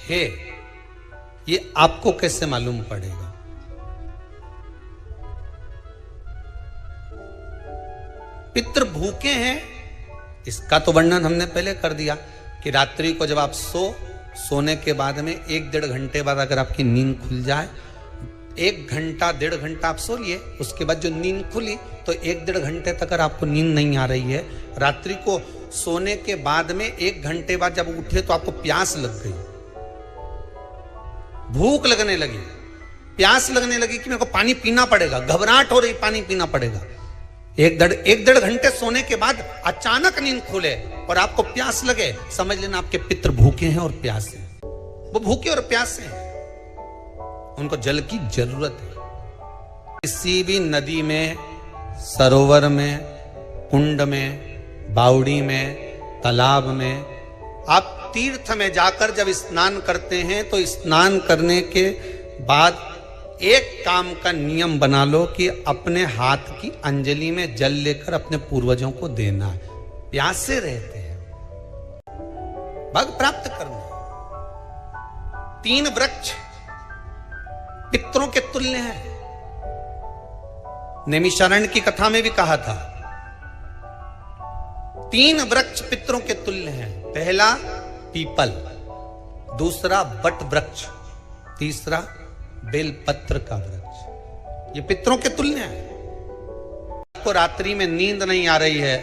है ये आपको कैसे मालूम पड़ेगा? पितृ भूखे हैं इसका तो वर्णन हमने पहले कर दिया कि रात्रि को जब आप सोने के बाद में 1-1.5 घंटे बाद अगर आपकी नींद खुल जाए, 1 घंटा 1.5 घंटा आप सो लिए, उसके बाद जो नींद खुली तो 1-1.5 घंटे तक अगर आपको नींद नहीं आ रही है, रात्रि को सोने के बाद में 1 घंटे बाद जब उठे तो आपको प्यास लग गई, भूख लगने लगी, प्यास लगने लगी कि मेरे को पानी पीना पड़ेगा, घबराहट हो रही, पानी पीना पड़ेगा। 1-1.5 घंटे सोने के बाद अचानक नींद खुले और आपको प्यास लगे, समझ लेना आपके पितृ भूखे हैं और प्यासे हैं। वो भूखे और प्यासे हैं, उनको जल की जरूरत है। किसी भी नदी में, सरोवर में, कुंड में, बावड़ी में, तालाब में, आप तीर्थ में जाकर जब स्नान करते हैं तो स्नान करने के बाद एक काम का नियम बना लो कि अपने हाथ की अंजलि में जल लेकर अपने पूर्वजों को देना है। प्यासे रहते हैं, भग प्राप्त करना। 3 वृक्ष पितरों के तुल्य हैं। नैमिषारण्य की कथा में भी कहा था 3 वृक्ष पितरों के तुल्य हैं। पहला पीपल, दूसरा वट वृक्ष, तीसरा बेलपत्र का वृक्ष। ये पितरों के तुल्य है। आपको रात्रि में नींद नहीं आ रही है,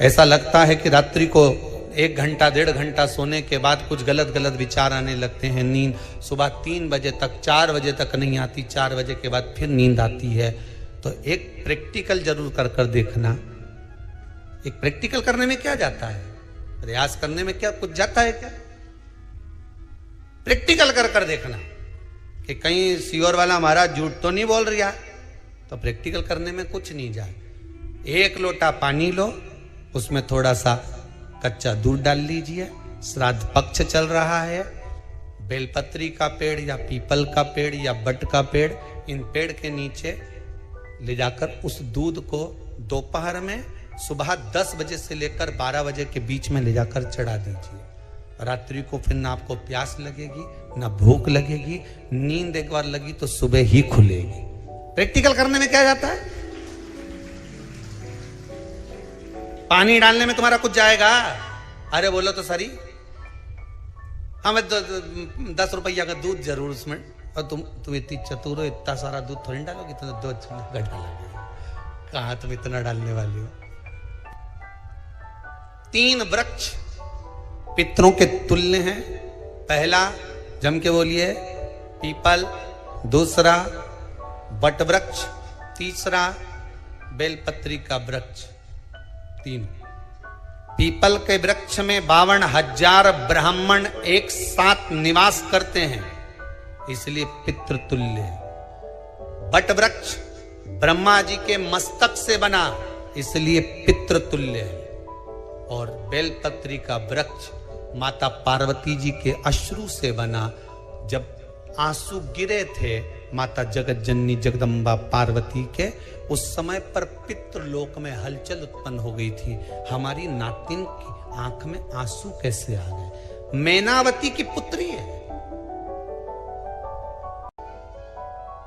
ऐसा लगता है कि रात्रि को 1 घंटा 1.5 घंटा सोने के बाद कुछ गलत गलत विचार आने लगते हैं, नींद सुबह 3 बजे तक 4 बजे तक नहीं आती, 4 बजे के बाद फिर नींद आती है, तो एक प्रैक्टिकल जरूर कर कर देखना। एक प्रैक्टिकल करने में क्या जाता है, प्रयास करने में क्या कुछ जाता है क्या? प्रैक्टिकल कर कर देखना कि कहीं सियोर वाला महाराज झूठ तो नहीं बोल रहा, तो प्रैक्टिकल करने में कुछ नहीं जाए। 1 लोटा पानी लो, उसमें थोड़ा सा कच्चा दूध डाल लीजिए, श्राद्ध पक्ष चल रहा है, बेलपत्री का पेड़ या पीपल का पेड़ या बट का पेड़, इन पेड़ के नीचे ले जाकर उस दूध को दोपहर में सुबह 10 बजे से लेकर 12 बजे के बीच में ले जाकर चढ़ा दीजिए। रात्रि को फिर ना आपको प्यास लगेगी ना भूख लगेगी, नींद एक बार लगी तो सुबह ही खुलेगी। प्रैक्टिकल करने में क्या जाता है? पानी डालने में तुम्हारा कुछ जाएगा? अरे बोलो तो सरी, हमें 10 रुपया का दूध जरूर उसमें, और तुम इतनी चतुर हो, इतना सारा दूध थोड़ी डालोगी, तो 2 घंटा लगेगा। कहां तुम इतना डालने वाली हो? 3 वृक्ष पितरों के तुल्य हैं। पहला जम के बोलिए पीपल, दूसरा बट वृक्ष, तीसरा बेलपत्री का वृक्ष। 3 पीपल के वृक्ष में 52,000 ब्राह्मण एक साथ निवास करते हैं, इसलिए पितृतुल्य है। बट वृक्ष ब्रह्मा जी के मस्तक से बना, इसलिए पितृतुल्य है। और बेलपत्री का वृक्ष माता पार्वती जी के अश्रु से बना। जब आंसू गिरे थे माता जगत जननी जगदम्बा पार्वती के, उस समय पर पितृलोक में हलचल उत्पन्न हो गई थी। हमारी नातिन की आंख में आंसू कैसे आ गए? मैनावती की पुत्री है,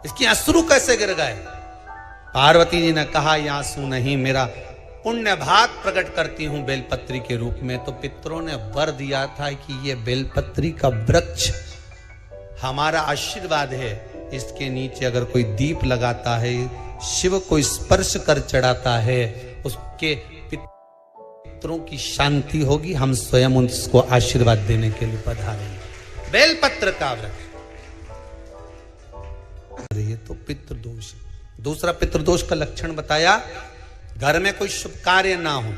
इसकी अश्रु कैसे गिर गए? पार्वती जी ने कहा ये आंसू नहीं, मेरा पुण्य भाग प्रकट करती हूं बेलपत्री के रूप में। तो पितरों ने वर दिया था कि ये बेलपत्री का वृक्ष हमारा आशीर्वाद है, इसके नीचे अगर कोई दीप लगाता है, शिव को स्पर्श कर चढ़ाता है, उसके पितरों की शांति होगी। हम स्वयं उसको आशीर्वाद देने के लिए पधारेंगे। बेलपत्र का वृक्ष, ये तो पितृदोष। दूसरा पितृदोष का लक्षण बताया, घर में कोई शुभ कार्य ना हो,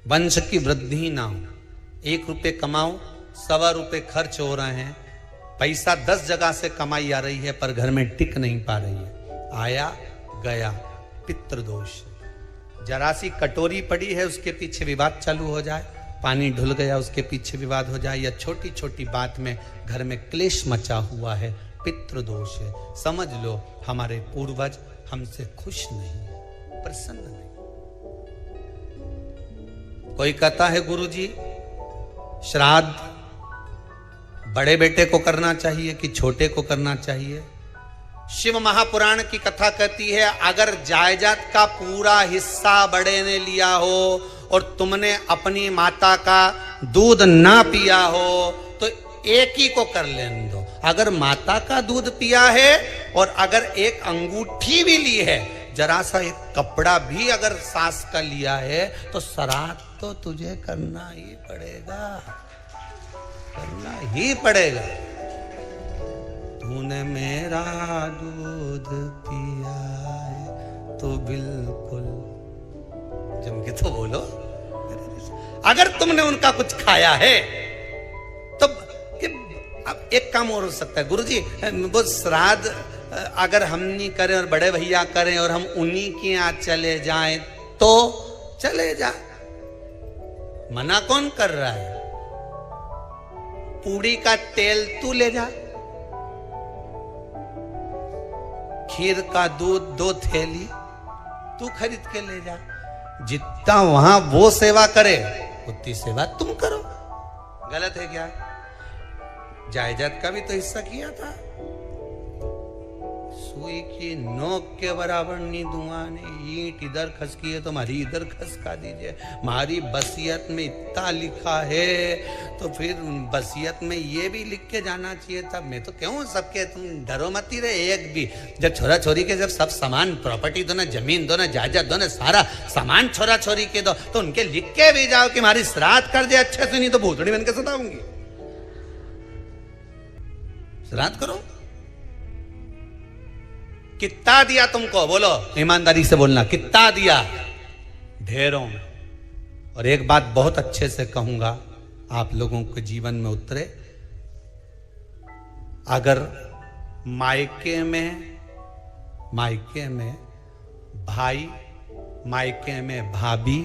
वंश की वृद्धि ना हो। 1 रुपये कमाओ, 1.25 रुपये खर्च हो रहे हैं, पैसा 10 जगह से कमाई आ रही है पर घर में टिक नहीं पा रही है, आया गया, पितृदोष। जरा सी कटोरी पड़ी है उसके पीछे विवाद चालू हो जाए, पानी ढुल गया उसके पीछे विवाद हो जाए, या छोटी छोटी बात में घर में क्लेश मचा हुआ है, पितृदोष है। समझ लो हमारे पूर्वज हमसे खुश नहीं, प्रसन्न नहीं। कोई कहता है गुरुजी श्राद्ध बड़े बेटे को करना चाहिए कि छोटे को करना चाहिए? शिव महापुराण की कथा कहती है, अगर जायदाद का पूरा हिस्सा बड़े ने लिया हो और तुमने अपनी माता का दूध ना पिया हो तो एक ही को कर लेने दो। अगर माता का दूध पिया है और अगर एक अंगूठी भी ली है, जरा सा एक कपड़ा भी अगर सास का लिया है, तो श्राद्ध तो तुझे करना ही पड़ेगा, करना ही पड़ेगा। तूने मेरा दूध पिया है तो बिल्कुल जम के तो बोलो। अगर तुमने उनका कुछ खाया है तो अब एक काम और हो सकता है, गुरुजी वो श्राद्ध अगर हम नहीं करें और बड़े भैया करें और हम उन्हीं के यहाँ चले जाएं तो चले जा, मना कौन कर रहा है? पूड़ी का तेल तू ले जा, खीर का दूध 2 थैली तू खरीद के ले जा। जितना वहां वो सेवा करे उतनी सेवा तुम करो। गलत है क्या? जायदाद का भी तो हिस्सा किया था। सुई की नोक के बराबर नहीं दूंगा ने, ईंट इधर खसकी है तो हमारी इधर खसका दीजिए। हमारी बसियत में इतना लिखा है तो फिर बसियत में ये भी लिख के जाना चाहिए था। मैं तो क्यों सबके, तुम डरो मत ही रहे एक भी। जब छोरा छोरी के जब सब सामान, प्रॉपर्टी दो ना, जमीन दो ना, जायदाद दो ना, सारा सामान छोरा छोरी के दो, तो उनके लिख के भी जाओ कि हमारी श्राद्ध कर दे अच्छे से, नहीं तो भूतड़ी बन के सताऊंगी। श्राद्ध करो। कितना दिया तुमको? बोलो, ईमानदारी से बोलना, कितना दिया? ढेरों। और एक बात बहुत अच्छे से कहूंगा, आप लोगों के जीवन में उतरे। अगर मायके में भाई, मायके में भाभी,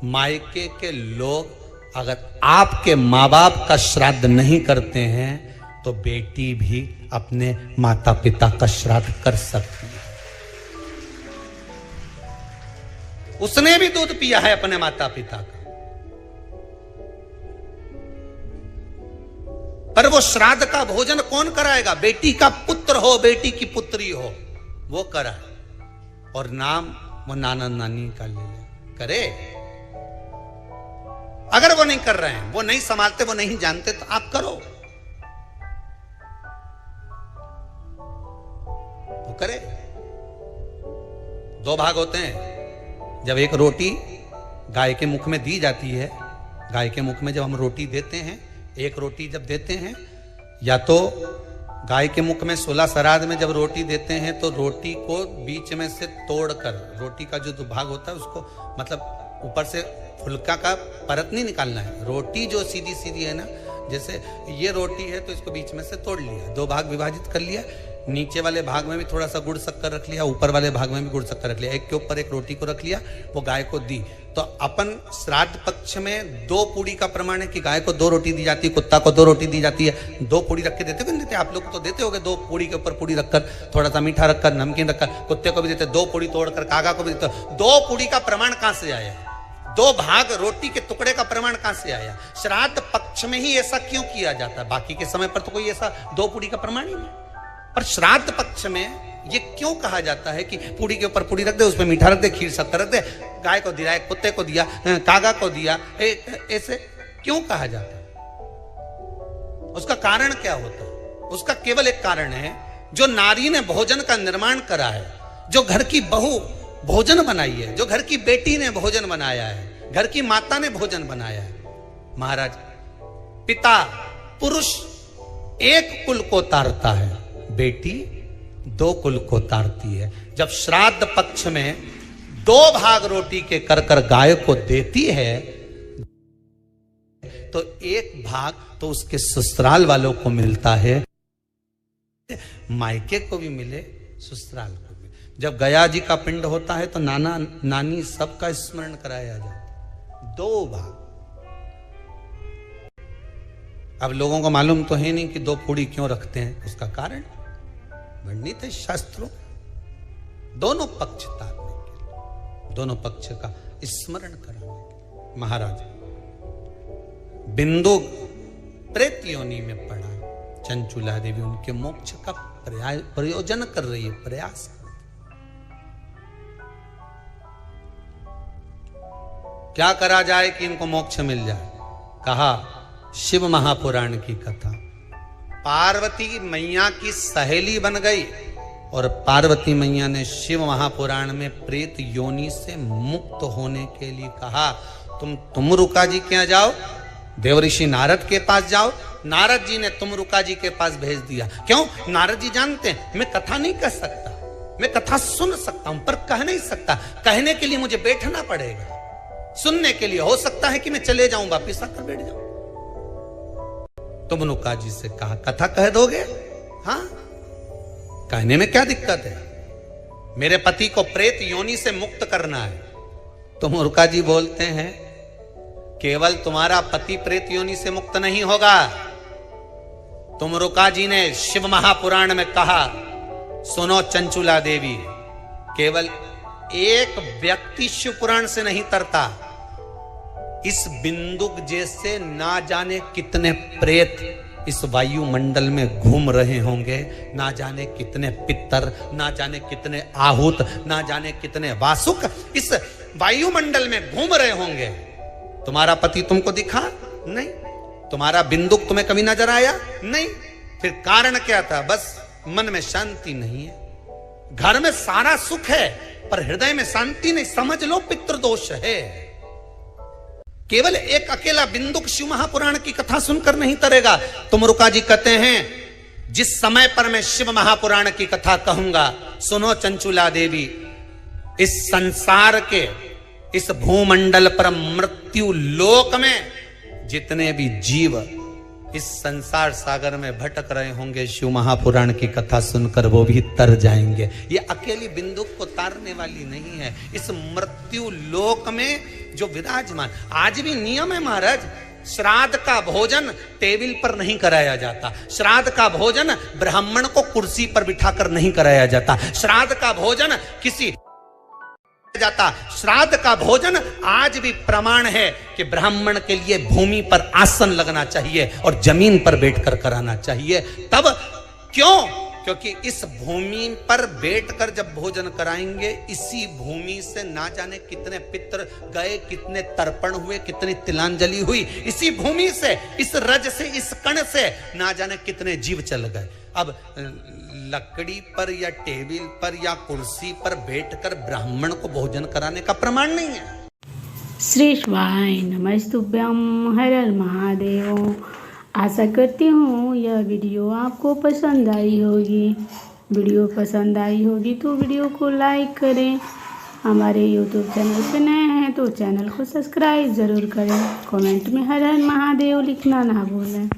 मायके के लोग अगर आपके माँ बाप का श्राद्ध नहीं करते हैं तो बेटी भी अपने माता पिता का श्राद्ध कर सकती है। उसने भी दूध पिया है अपने माता पिता का, पर वो श्राद्ध का भोजन कौन कराएगा? बेटी का पुत्र हो, बेटी की पुत्री हो, वो कराए। और नाम वो नाना नानी का ले ले, करे। अगर वो नहीं कर रहे हैं, वो नहीं संभालते, वो नहीं जानते, तो आप करो, तो करे। 2 भाग होते हैं। जब एक रोटी गाय के मुख में दी जाती है, गाय के मुख में जब हम रोटी देते हैं, एक रोटी जब देते हैं, या तो गाय के मुख में 16 श्राद्ध में जब रोटी देते हैं तो रोटी को बीच में से तोड़कर, रोटी का जो भाग होता है उसको, मतलब ऊपर से फुलका का परत नहीं निकालना है। रोटी जो सीधी सीधी है ना, जैसे ये रोटी है तो इसको बीच में से तोड़ लिया, 2 भाग विभाजित कर लिया, नीचे वाले भाग में भी थोड़ा सा गुड़ शक्कर रख लिया, ऊपर वाले भाग में भी गुड़ शक्कर रख लिया, एक के ऊपर एक रोटी को रख लिया, वो गाय को दी। तो अपन श्राद्ध पक्ष में 2 पूड़ी का प्रमाण है कि गाय को 2 रोटी दी जाती है, कुत्ता को 2 रोटी दी जाती है। 2 पूड़ी रख के देते हो, देते आप लोग को तो देते होगे, 2 पूड़ी के ऊपर पूड़ी रखकर, थोड़ा सा मीठा रखकर, नमकीन रखकर, कुत्ते को भी देते, 2 पूड़ी तोड़कर कागा को भी देते। 2 पूड़ी का प्रमाण कहां से आया? 2 भाग रोटी के टुकड़े का प्रमाण कहां से आया? श्राद्ध पक्ष में ही ऐसा क्यों किया जाता है? बाकी के समय पर तो कोई ऐसा 2 पूड़ी का प्रमाण ही नहीं। पर श्राद्ध पक्ष में ये क्यों कहा जाता है कि पूड़ी के ऊपर पूड़ी रख दे, उसमें मीठा रख दे, खीर शक्कर रख दे, गाय को दिया, कुत्ते को दिया, कागा को दिया, ऐसे क्यों कहा जाता है? उसका कारण क्या होता है? उसका केवल एक कारण है, जो नारी ने भोजन का निर्माण करा है, जो घर की बहू भोजन बनाई है, जो घर की बेटी ने भोजन बनाया है, घर की माता ने भोजन बनाया है। महाराज, पिता पुरुष एक कुल को तारता है, बेटी 2 कुल को तारती है। जब श्राद्ध पक्ष में 2 भाग रोटी के कर कर गाय को देती है तो 1 भाग तो उसके ससुराल वालों को मिलता है, मायके को भी मिले, ससुराल को भी। जब गया जी का पिंड होता है तो नाना नानी सबका स्मरण कराया जाता है। 2 भाग। अब लोगों को मालूम तो है नहीं कि 2 पूड़ी क्यों रखते हैं, उसका कारण वर्णित है शास्त्रों। दोनों पक्ष तारने के, दोनों पक्ष का स्मरण कराने के। महाराज बिंदु प्रेत योनि में पड़ा, चंचुला देवी उनके मोक्ष का प्रयोजन कर रही है, प्रयास। क्या करा जाए कि इनको मोक्ष मिल जाए? कहा शिव महापुराण की कथा। पार्वती मैया की सहेली बन गई और पार्वती मैया ने शिव महापुराण में प्रेत योनि से मुक्त होने के लिए कहा तुम रुका जी के यहाँ जाओ, देवऋषि नारद के पास जाओ। नारद जी ने तुमरुका जी के पास भेज दिया। क्यों? नारद जी जानते हैं मैं कथा नहीं कह सकता, मैं कथा सुन सकता हूं पर कह नहीं सकता। कहने के लिए मुझे बैठना पड़ेगा, सुनने के लिए हो सकता है कि मैं चले जाऊं, वापिस आकर बैठ जाऊं। तुमरुका जी से कहा कथा कह दोगे? हाँ, कहने में क्या दिक्कत है? मेरे पति को प्रेत योनि से मुक्त करना है। तुमरुका जी बोलते हैं केवल तुम्हारा पति प्रेत योनि से मुक्त नहीं होगा। तुमरुका जी ने शिव महापुराण में कहा सुनो चंचुला देवी, केवल एक व्यक्ति शिव पुराण से नहीं तरता, इस बिंदुक जैसे ना जाने कितने प्रेत इस वायुमंडल में घूम रहे होंगे, ना जाने कितने पितर, ना जाने कितने आहूत, ना जाने कितने वासुक इस वायुमंडल में घूम रहे होंगे। तुम्हारा पति तुमको दिखा नहीं, तुम्हारा बिंदुक तुम्हें कभी नजर आया नहीं, फिर कारण क्या था? बस मन में शांति नहीं है। घर में सारा सुख है पर हृदय में शांति नहीं, समझ लो पितृदोष है। केवल एक अकेला बिंदुक शिव महापुराण की कथा सुनकर नहीं तरेगा। तुमरुका जी कहते हैं जिस समय पर मैं शिव महापुराण की कथा कहूंगा, सुनो चंचुला देवी, इस संसार के इस भूमंडल पर मृत्यु लोक में जितने भी जीव इस संसार सागर में भटक रहे होंगे, शिव महापुराण की कथा सुनकर वो भी तर जाएंगे। ये अकेली बिंदुक को तारने वाली नहीं है। इस मृत्यु लोक में जो विराजमान, आज भी नियम है महाराज, श्राद्ध का भोजन टेबल पर नहीं कराया जाता, श्राद्ध का भोजन ब्राह्मण को कुर्सी पर बिठाकर नहीं कराया जाता, श्राद्ध का भोजन किसी जाता, श्राद्ध का भोजन आज भी प्रमाण है कि ब्राह्मण के लिए भूमि पर आसन लगना चाहिए और जमीन पर बैठकर कराना चाहिए। तब क्यों? क्योंकि इस भूमि पर बैठकर जब भोजन कराएंगे, इसी भूमि से ना जाने कितने पितर गए, कितने तर्पण हुए, कितनी तिलांजलि हुई, इसी भूमि से, इस रज से, इस कण से ना जाने कितने जीव चल गए। अब लकड़ी पर या टेबल पर या कुर्सी पर बैठकर ब्राह्मण को भोजन कराने का प्रमाण नहीं है। श्री शिवाय नमस्तुभ्यं, हर हर महादेव। आशा करती हूँ यह वीडियो आपको पसंद आई होगी। वीडियो पसंद आई होगी तो वीडियो को लाइक करें। हमारे YouTube चैनल पे नए हैं तो चैनल को सब्सक्राइब ज़रूर करें। कमेंट में हर हर महादेव लिखना ना भूलें।